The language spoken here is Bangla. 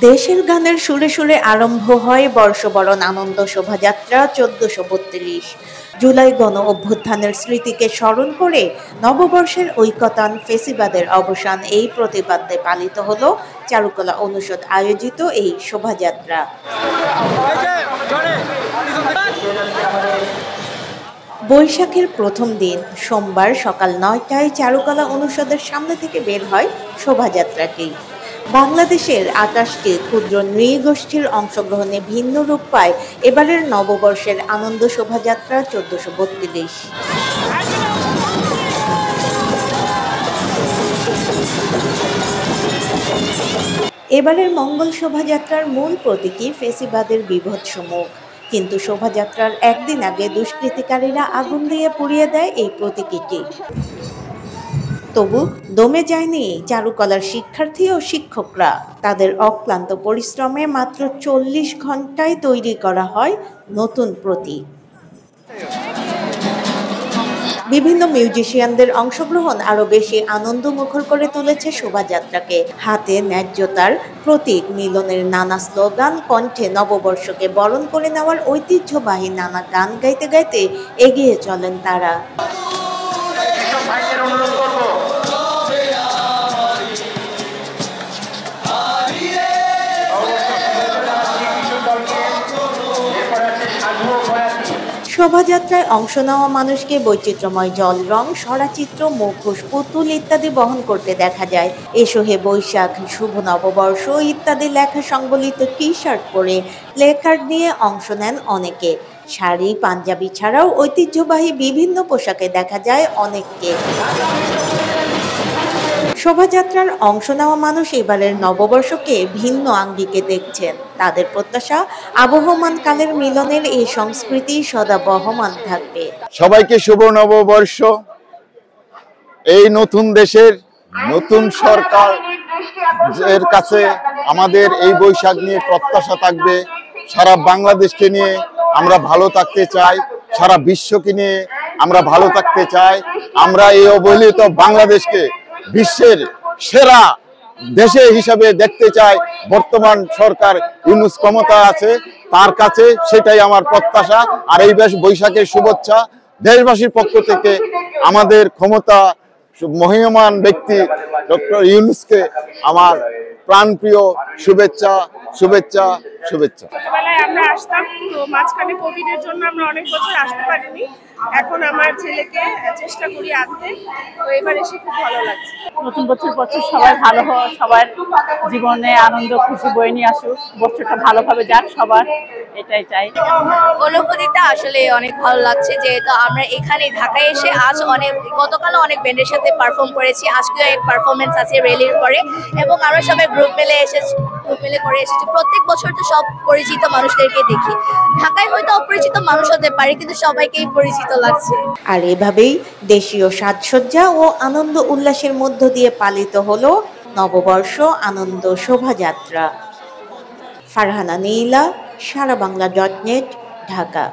দেশের গানের সুরে সুরে আরম্ভ হয় বর্ষবরণ আনন্দ শোভাযাত্রা ১৪৩২। জুলাই গণ অভ্যুত্থানের স্মৃতিকে স্মরণ করে নববর্ষের ঐকতান ফেসিবাদের অবসান এই প্রতিপাদ্যে পালিত হলো চারুকলা অনুষদ আয়োজিত এই শোভাযাত্রা। বৈশাখের প্রথম দিন সোমবার সকাল ৯টায় চারুকলা অনুষদের সামনে থেকে বের হয় শোভাযাত্রাটি। বাংলাদেশের ২৮টি ক্ষুদ্র নৃগোষ্ঠীর অংশগ্রহণে ভিন্ন রূপ পায় এবারের নববর্ষের আনন্দ শোভাযাত্রা ১৪৩২। এবারের মঙ্গল শোভাযাত্রার মূল প্রতীকী ফেসিবাদের বীভৎস মুখ, কিন্তু শোভাযাত্রার একদিন আগে দুষ্কৃতিকারীরা আগুন দিয়ে পুড়িয়ে দেয় এই প্রতীকীটি। তবু দমে যায়নি চারুকলার শিক্ষার্থী ও শিক্ষকরা। তাদের অক্লান্ত পরিশ্রমে মাত্র ৪০ ঘন্টায় তৈরি করা হয় নতুন প্রতীক। বিভিন্ন মিউজিশিয়ানদের অংশগ্রহণ আরও বেশি আনন্দমুখর করে তুলেছে শোভাযাত্রাকে। হাতে ন্যায্যতার প্রতীক, মিলনের নানা স্লোগান, কণ্ঠে নববর্ষকে বরণ করে নেওয়ার ঐতিহ্যবাহী নানা গান গাইতে গাইতে এগিয়ে চলেন তারা। শোভাযাত্রায় অংশ নেওয়া মানুষকে বৈচিত্র্যময় জল রং, সরাচিত্র, মুখোশ, পুতুল ইত্যাদি বহন করতে দেখা যায়। এসো হে বৈশাখ, শুভ নববর্ষ ইত্যাদি লেখা সংবলিত টি শার্ট পরে প্লেকার্ড নিয়ে অংশ নেন অনেকে। শাড়ি, পাঞ্জাবি ছাড়াও ঐতিহ্যবাহী বিভিন্ন পোশাকে দেখা যায় অনেককে। শোভাযাত্রার অংশ নেওয়া মানুষ এবারের নববর্ষকে ভিন্ন আঙ্গিকে দেখছেন। তাদের প্রত্যাশা, আবহমান কালের মিলনের এই সংস্কৃতি সদা বহমান থাকবে। সবাইকে শুভ নববর্ষ। এই নতুন দেশের নতুন সরকার এর কাছে আমাদের এই বৈশাখ নিয়ে প্রত্যাশা থাকবে। সারা বাংলাদেশকে নিয়ে আমরা ভালো থাকতে চাই, সারা বিশ্বকে নিয়ে আমরা ভালো থাকতে চাই। আমরা এই অবহেলিত বাংলাদেশকে বিশ্বের সেরা দেশে হিসাবে দেখতে চাই। বর্তমান সরকার ইউনূস ক্ষমতা আছে, তার কাছে সেটাই আমার প্রত্যাশা। আর এই বৈশাখের শুভেচ্ছা দেশবাসীর পক্ষ থেকে আমাদের ক্ষমতা মহিয়মান ব্যক্তি ডক্টর ইউনূসকে আমার প্রাণপ্রিয় শুভেচ্ছা শুভেচ্ছা শুভেচ্ছা। ছোটবেলায় আমরা আসতাম, তো মাঝখানে কোভিডের জন্য আমরা অনেক বছর আসতে পারিনি। এখন আমার ছেলেকে চেষ্টা করি আনতে, তো এবার এসে খুব ভালো লাগছে। নতুন বছর সবাই ভালো হোক, সবার জীবনে আনন্দ খুশি বয়ে নিয়ে আসুক, বছরটা ভালোভাবে যাক সবার, এটাই চাই। অনুভূতিটা আসলে অনেক ভালো লাগছে, যেহেতু আমরা এখানে ঢাকায় এসে আজ গতকালও অনেক ব্যান্ডের সাথে পারফর্ম করেছি, আজকেও এক পারফরমেন্স আছে রেলির পরে, এবং আমরা সবাই গ্রুপ মিলে করে এসেছি। প্রত্যেক বছর তো সব পরিচিত মানুষদেরকে দেখি, ঢাকায় হয়তো অপরিচিত মানুষ হতে পারে, কিন্তু সবাইকেই পরিচিত লাগছে। আর এভাবেই দেশীয় সাজসজ্জা ও আনন্দ উল্লাসের মধ্য দিয়ে পালিত হলো নববর্ষ আনন্দ শোভাযাত্রা। ফারহানা নীলা, সারা বাংলা .net, ঢাকা।